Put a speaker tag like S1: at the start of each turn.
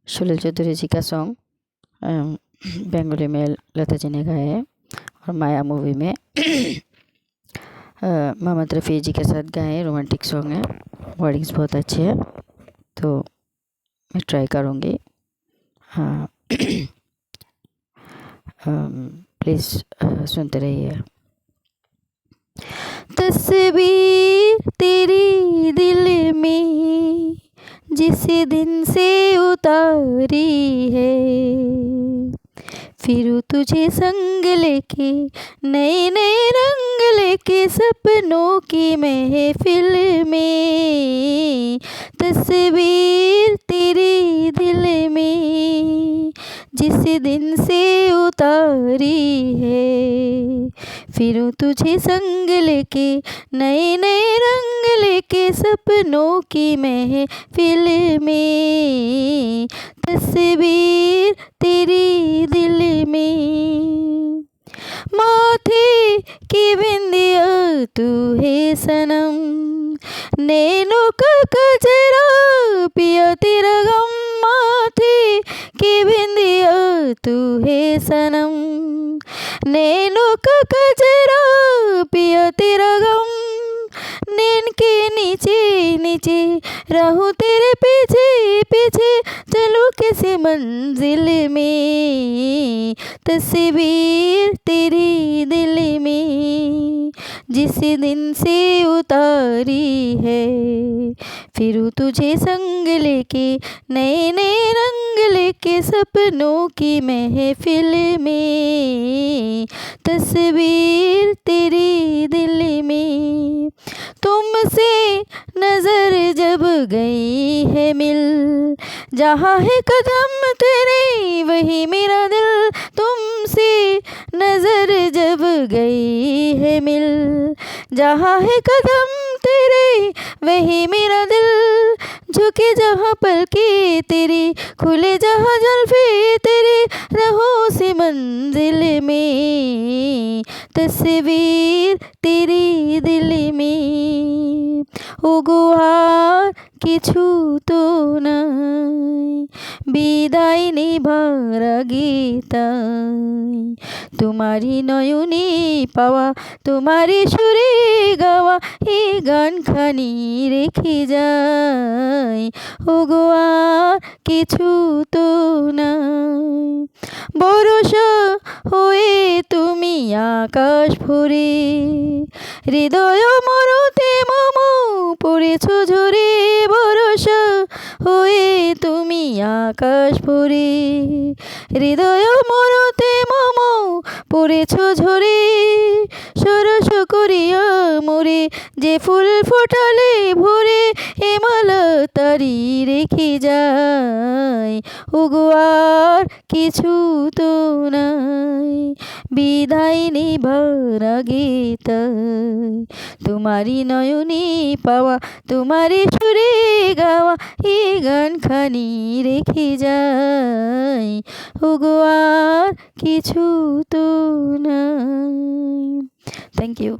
S1: सुनील चौधरी जी का सॉन्ग बंगाली में लता जी ने गाया है और माया मूवी में मोहम्मद रफ़ी जी के साथ गाए हैं। रोमांटिक सॉन्ग है, वर्डिंग्स बहुत अच्छे हैं, तो मैं ट्राई करूँगी। हाँ प्लीज़ सुनते रहिए। तस्वीर तेरी दिल में जिस दिन से उतारी है, फिर तुझे संग लेके नए नए रंग लेके सपनों की महफिल में। तस्वीर तेरी दिल में जिस दिन से उतारी है, फिर तुझे संग लेके नए नए रंग लेके सपनों की महफिल में। तस्वीर तेरी दिल में माथे की बिंदिया तू है सनम, नैनों का कजरा पिया तेरा गम। माथे की बिंदिया तू है सनम, नैनों का कजरा पिया तेरा गम। नैन के नीचे नीचे रहूं तेरे पीछे पीछे चलूं किसी मंजिल में। तस्वीर तेरी दिल में जिस दिन से उतारी है, फिर तुझे संग लेके नए नए रंग लेके सपनों की महफिल में। तस्वीर तेरी दिल में तुमसे नजर जब गई है मिल, जहाँ है कदम तेरे वही मेरा दिल। तुमसे नजर जब गई है मिल, जहाँ है कदम तेरे वही मेरा दिल। झुके जहाँ पलके तेरी खुले जहाँ जुल्फे तेरे, रहो से मंजिल में। तस्वीर तेरी दिल में ওগোহার কিছু তো নাই, বিদায় নেবার আগে তাই তোমারই নয়নে পাওয়া তোমারই সুরে গাওয়া এই গানখানি রেখে যাই। ওগো আর কিছু তো নাই, বরষা হয়ে তুমি আকাশ ভরে হৃদয় মরতে মম পড়েছ ঝরে। বরষা হয়ে তুমি আকাশ ভরে হৃদয় মরতে মম পড়েছ ঝরে। সরস করিয়া মোরে যে ফুল ফোটালে ভরে, এ মালা তারি রেখে যায়। ওগো আর কিছু তো নাই, বিদায় নেবার আগে তাই তোমারই নয়নে পাওয়া তোমারই সুরে গাওয়া এই গানখানি রেখে যাই। ওগো আর কিছু তো নাই। Thank you.